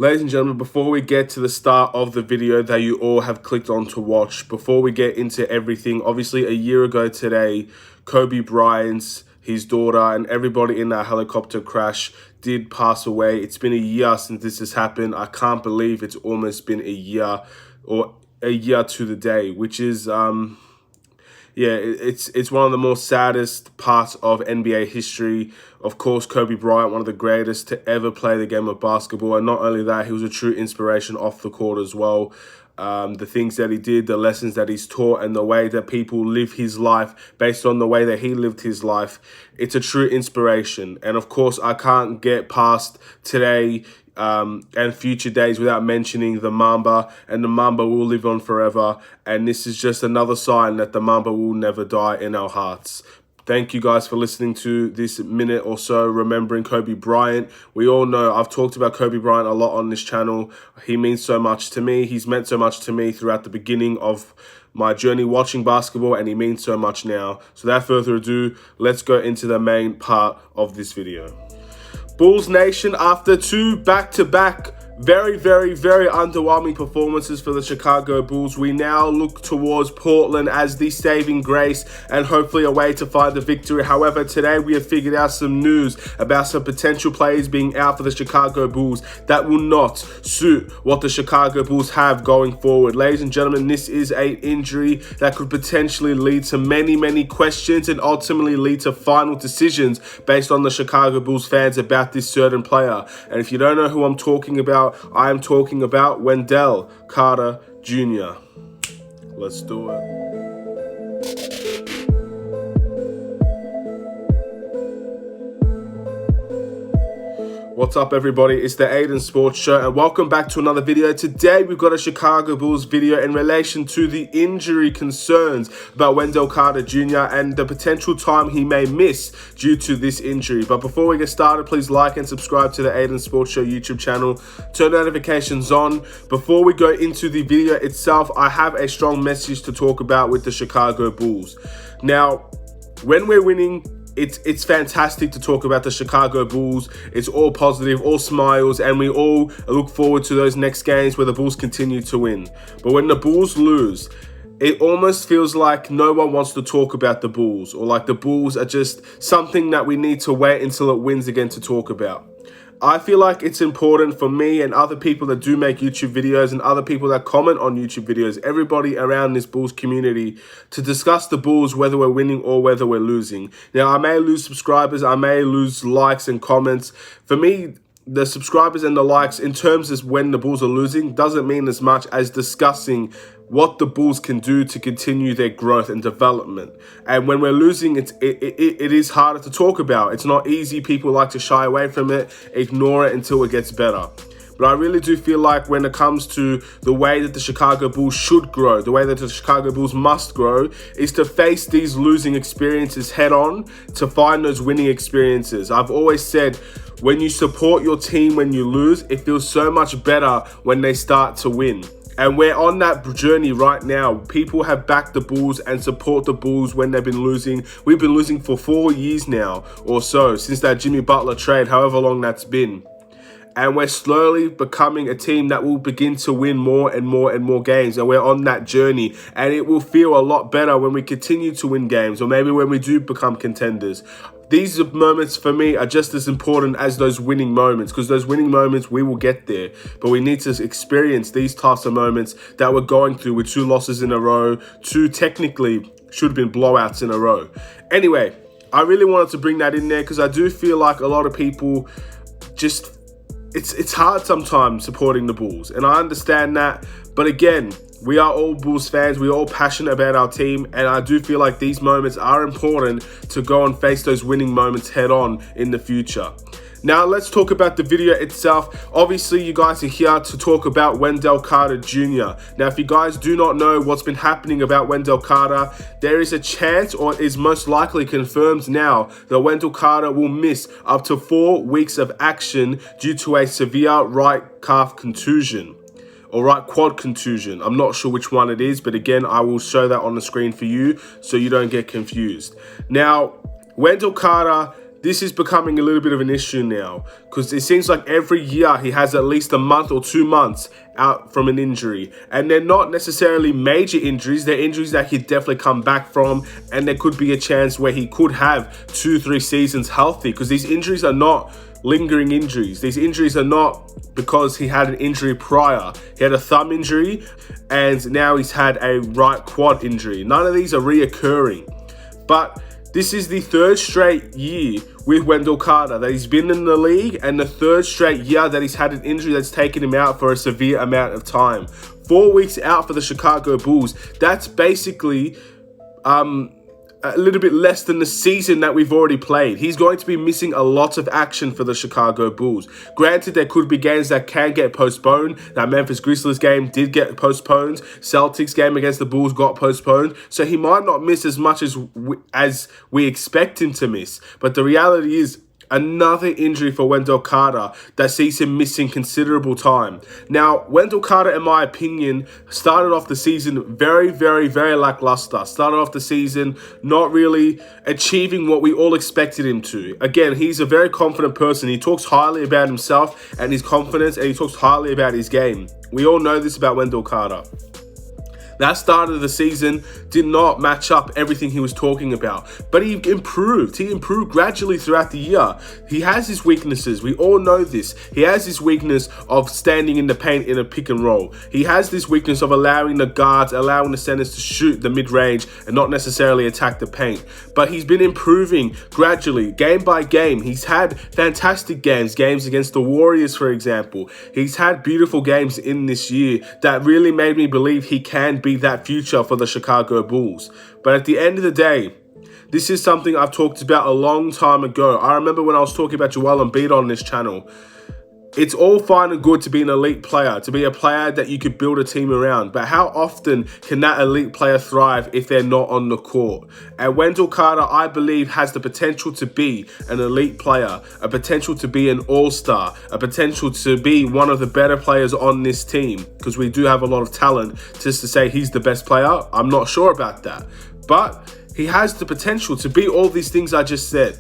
Ladies and gentlemen, before we get to the start of the video that you all have clicked on to watch, before we get into everything, obviously a year ago today, Kobe Bryant, his daughter, and everybody in that helicopter crash did pass away. It's been a year since this has happened. I can't believe it's almost been a year, or a year to the day, which is yeah, it's one of the more saddest parts of NBA history. Of course, Kobe Bryant, one of the greatest to ever play the game of basketball. And not only that, he was a true inspiration off the court as well. The things that he did, the lessons that he's taught, and the way that people live his life based on the way that he lived his life. It's a true inspiration. And of course, I can't get past today and future days without mentioning the Mamba, and the Mamba will live on forever. And this is just another sign that the Mamba will never die in our hearts. Thank you guys for listening to this minute or so remembering Kobe Bryant. We all know I've talked about Kobe Bryant a lot on this channel. He means so much to me. He's meant so much to me throughout the beginning of my journey watching basketball, and he means so much now. So without further ado, let's go into the main part of this video. Bulls Nation, after two back-to-back very underwhelming performances for the Chicago Bulls, we now look towards Portland as the saving grace and hopefully a way to find the victory. However, today we have figured out some news about some potential players being out for the Chicago Bulls that will not suit what the Chicago Bulls have going forward. Ladies and gentlemen, this is an injury that could potentially lead to many questions and ultimately lead to final decisions based on the Chicago Bulls fans about this certain player. And if you don't know who I'm talking about, I am talking about Wendell Carter Jr. Let's do it. What's up, everybody? It's the Aidan Sports Show, and welcome back to another video. Today, we've got a Chicago Bulls video in relation to the injury concerns about Wendell Carter Jr. and the potential time he may miss due to this injury. But before we get started, please like and subscribe to the Aidan Sports Show YouTube channel. Turn notifications on. Before we go into the video itself, I have a strong message to talk about with the Chicago Bulls. Now, when we're winning, it's fantastic to talk about the Chicago Bulls. It's all positive, all smiles, and we all look forward to those next games where the Bulls continue to win. But when the Bulls lose, it almost feels like no one wants to talk about the Bulls, or like the Bulls are just something that we need to wait until it wins again to talk about. I feel like it's important for me and other people that do make YouTube videos and other people that comment on YouTube videos, everybody around this Bulls community, to discuss the Bulls, whether we're winning or whether we're losing. Now, I may lose subscribers, I may lose likes and comments. For me, the subscribers and the likes in terms of when the Bulls are losing doesn't mean as much as discussing what the Bulls can do to continue their growth and development. And when we're losing, it is harder to talk about. It's not easy. People like to shy away from it, ignore it until it gets better. But I really do feel like when it comes to the way that the Chicago Bulls should grow, the way that the Chicago Bulls must grow, is to face these losing experiences head on, to find those winning experiences. I've always said, when you support your team when you lose, it feels so much better when they start to win. And we're on that journey right now. People have backed the Bulls and support the Bulls when they've been losing. We've been losing for 4 years now or so, since that Jimmy Butler trade, however long that's been. And we're slowly becoming a team that will begin to win more and more games. And we're on that journey. And it will feel a lot better when we continue to win games, or maybe when we do become contenders. These moments for me are just as important as those winning moments, because those winning moments, we will get there. But we need to experience these types of moments that we're going through with 2 losses in a row, 2 technically should have been blowouts in a row. Anyway, I really wanted to bring that in there because I do feel like a lot of people just, it's hard sometimes supporting the Bulls. And I understand that. But again, we are all Bulls fans. We're all passionate about our team. And I do feel like these moments are important to go and face those winning moments head on in the future. Now, let's talk about the video itself. Obviously, you guys are here to talk about Wendell Carter Jr. Now, if you guys do not know what's been happening about Wendell Carter, there is a chance, or is most likely confirmed now, that Wendell Carter will miss up to 4 weeks of action due to a severe right calf contusion. Or right quad contusion. I'm not sure which one it is, but again, I will show that on the screen for you so you don't get confused. Now, Wendell Carter this is becoming a little bit of an issue now, because it seems like every year he has at least a month or 2 months out from an injury, and they're not necessarily major injuries. They're injuries that he'd definitely come back from, and there could be a chance where he could have 2-3 seasons healthy, because these injuries are not lingering injuries. These injuries are not because he had an injury prior. He had a thumb injury, and now he's had a right quad injury. None of these are reoccurring, but this is the 3rd straight year with Wendell Carter that he's been in the league, and the 3rd straight year that he's had an injury that's taken him out for a severe amount of time. 4 weeks out for the Chicago Bulls. That's basically a little bit less than the season that we've already played. He's going to be missing a lot of action for the Chicago Bulls. Granted, there could be games that can get postponed. That Memphis Grizzlies game did get postponed. Celtics game against the Bulls got postponed. So he might not miss as much as we expect him to miss. But the reality is, another injury for Wendell Carter that sees him missing considerable time. Now, Wendell Carter, in my opinion, started off the season very, very, very lackluster. Started off the season not really achieving what we all expected him to. Again, he's a very confident person. He talks highly about himself and his confidence, and he talks highly about his game. We all know this about Wendell Carter. That start of the season did not match up everything he was talking about. But he improved. He improved gradually throughout the year. He has his weaknesses. We all know this. He has this weakness of standing in the paint in a pick and roll. He has this weakness of allowing the guards, allowing the centers to shoot the mid-range and not necessarily attack the paint. But he's been improving gradually, game by game. He's had fantastic games. Games against the Warriors, for example. He's had beautiful games in this year that really made me believe he can be that future for the Chicago Bulls. But at the end of the day, this is something I've talked about a long time ago. I remember when I was talking about Joel Embiid on this channel. It's all fine and good to be an elite player, to be a player that you could build a team around. But how often can that elite player thrive if they're not on the court? And Wendell Carter, I believe, has the potential to be an elite player, a potential to be an all-star, a potential to be one of the better players on this team, because we do have a lot of talent. Just to say he's the best player, I'm not sure about that. But he has the potential to be all these things I just said.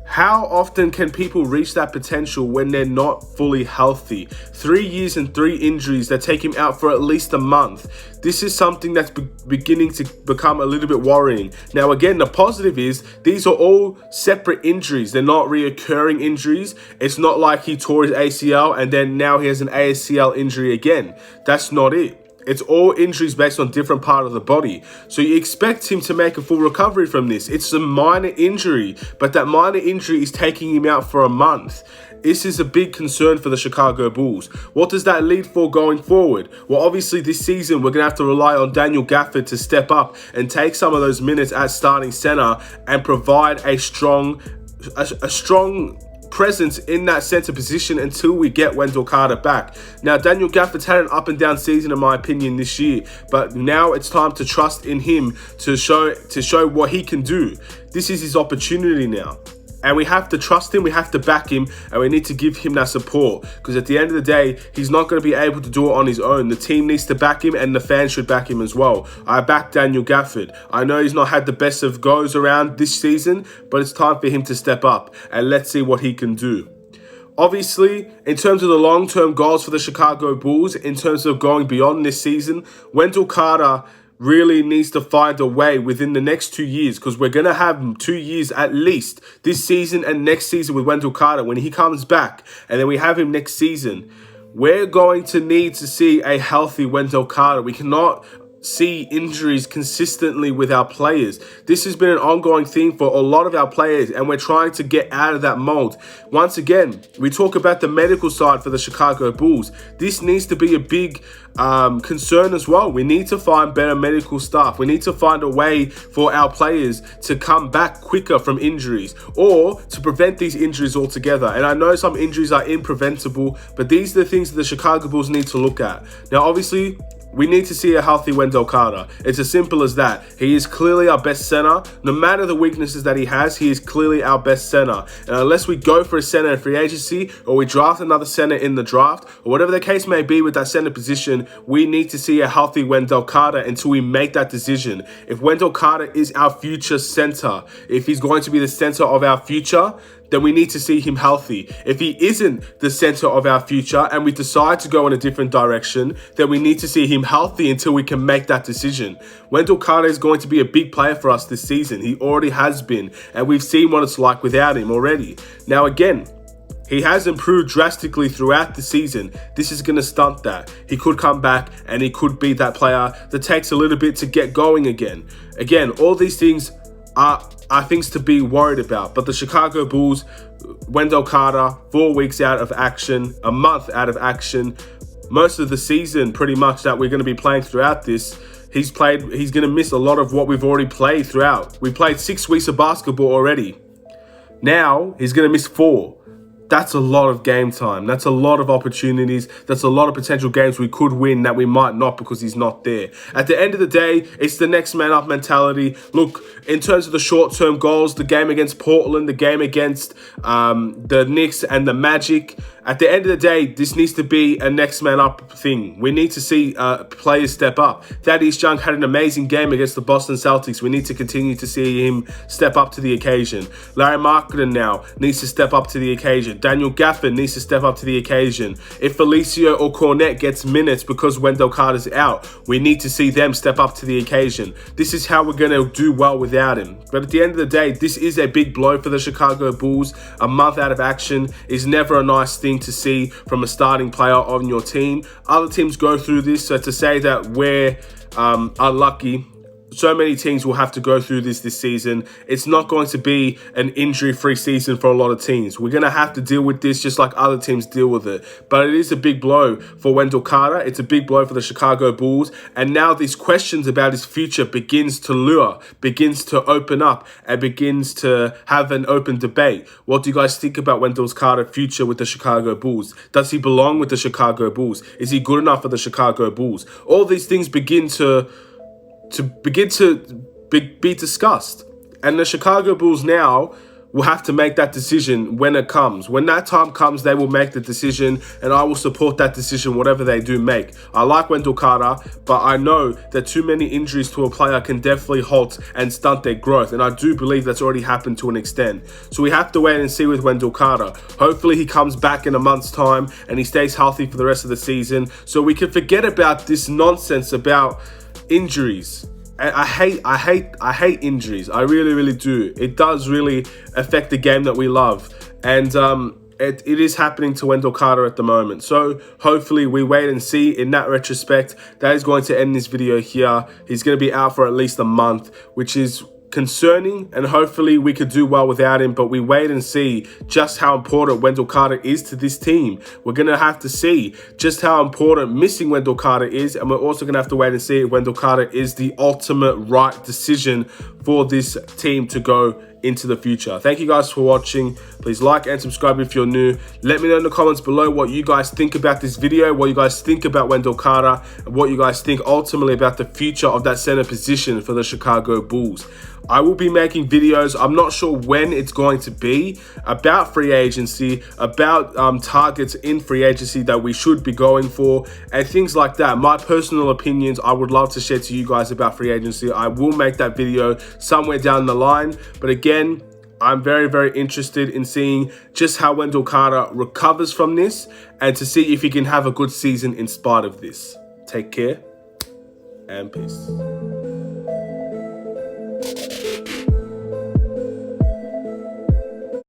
How often can people reach that potential when they're not fully healthy? 3 years and 3 injuries that take him out for at least a month. This is something that's beginning to become a little bit worrying. Now, again, the positive is these are all separate injuries. They're not reoccurring injuries. It's not like he tore his ACL and then now he has an ACL injury again. That's not it. It's all injuries based on different part of the body. So you expect him to make a full recovery from this. It's a minor injury, but that minor injury is taking him out for a month. This is a big concern for the Chicago Bulls. What does that lead for going forward? Well, obviously this season we're going to have to rely on Daniel Gafford to step up and take some of those minutes at starting center and provide a strong presence in that center position until we get Wendell Carter back. Now, Daniel Gafford's had an up and down season in my opinion this year, but now it's time to trust in him to show what he can do. This is his opportunity now. And we have to trust him, we have to back him, and we need to give him that support. Because at the end of the day, he's not going to be able to do it on his own. The team needs to back him, and the fans should back him as well. I back Daniel Gafford. I know he's not had the best of goes around this season, but it's time for him to step up, and let's see what he can do. Obviously, in terms of the long-term goals for the Chicago Bulls, in terms of going beyond this season, Wendell Carter really needs to find a way within the next 2 years, because we're going to have 2 years at least this season and next season with Wendell Carter when he comes back, and then we have him next season. We're going to need to see a healthy Wendell Carter. We cannot see injuries consistently with our players. This has been an ongoing theme for a lot of our players, and we're trying to get out of that mold. Once again, we talk about the medical side for the Chicago Bulls. This needs to be a big concern as well. We need to find better medical staff. We need to find a way for our players to come back quicker from injuries, or to prevent these injuries altogether. And I know some injuries are impreventable, but these are the things that the Chicago Bulls need to look at. Now, obviously, We need to see a healthy Wendell Carter. It's as simple as that. He is clearly our best center. No matter the weaknesses that he is clearly our best center. And unless we go for a center in free agency, or we draft another center in the draft, or whatever the case may be with that center position, we need to see a healthy Wendell Carter until we make that decision. If Wendell Carter is our future center, if he's going to be the center of our future, then we need to see him healthy. If he isn't the center of our future and we decide to go in a different direction, then we need to see him healthy until we can make that decision. Wendell Carter is going to be a big player for us this season. He already has been, and we've seen what it's like without him already. Now again, he has improved drastically throughout the season. This is going to stunt that. He could come back and he could be that player that takes a little bit to get going again. Again, all these things are things to be worried about. But the Chicago Bulls, Wendell Carter, 4 weeks out of action, a month out of action, most of the season pretty much that we're going to be playing throughout this, he's going to miss a lot of what we've already played throughout. We played 6 weeks of basketball already. Now he's going to miss 4. That's a lot of game time. That's a lot of opportunities. That's a lot of potential games we could win that we might not because he's not there. At the end of the day, it's the next man up mentality. Look, in terms of the short-term goals, the game against Portland, the game against the Knicks and the Magic, at the end of the day, this needs to be a next man up thing. We need to see players step up. Thaddeus Young had an amazing game against the Boston Celtics. We need to continue to see him step up to the occasion. Larry Marketing now needs to step up to the occasion. Daniel Gafford needs to step up to the occasion. If Felicio or Cornette gets minutes because Wendell Carter's out, we need to see them step up to the occasion. This is how we're going to do well without him. But at the end of the day, this is a big blow for the Chicago Bulls. A month out of action is never a nice thing to see from a starting player on your team. Other teams go through this, so to say that we're unlucky, so many teams will have to go through this season. It's not going to be an injury-free season for a lot of teams. We're going to have to deal with this just like other teams deal with it. But it is a big blow for Wendell Carter. It's a big blow for the Chicago Bulls. And now these questions about his future begins to lure, begins to open up, and begins to have an open debate. What do you guys think about Wendell Carter's future with the Chicago Bulls? Does he belong with the Chicago Bulls? Is he good enough for the Chicago Bulls? All these things begin to be discussed. And the Chicago Bulls now will have to make that decision when it comes. When that time comes, they will make the decision, and I will support that decision, whatever they do make. I like Wendell Carter, but I know that too many injuries to a player can definitely halt and stunt their growth, and I do believe that's already happened to an extent. So we have to wait and see with Wendell Carter. Hopefully he comes back in a month's time and he stays healthy for the rest of the season, so we can forget about this nonsense about injuries. I hate injuries. I really do. It does really affect the game that we love. And it is happening to Wendell Carter at the moment. So hopefully we wait and see. In that retrospect, that is going to end this video here. He's going to be out for at least a month, which is concerning, and hopefully we could do well without him, but we wait and see just how important Wendell Carter is to this team. We're going to have to see just how important missing Wendell Carter is, and we're also going to have to wait and see if Wendell Carter is the ultimate right decision for this team to go into the future. Thank you guys for watching. Please like and subscribe if you're new. Let me know in the comments below what you guys think about this video, what you guys think about Wendell Carter, and what you guys think ultimately about the future of that center position for the Chicago Bulls. I will be making videos, I'm not sure when it's going to be, about free agency, about targets in free agency that we should be going for, and things like that. My personal opinions I would love to share to you guys about free agency. I will make that video somewhere down the line, but again, I'm very interested in seeing just how Wendell Carter recovers from this, and to see if he can have a good season in spite of this. Take care and peace.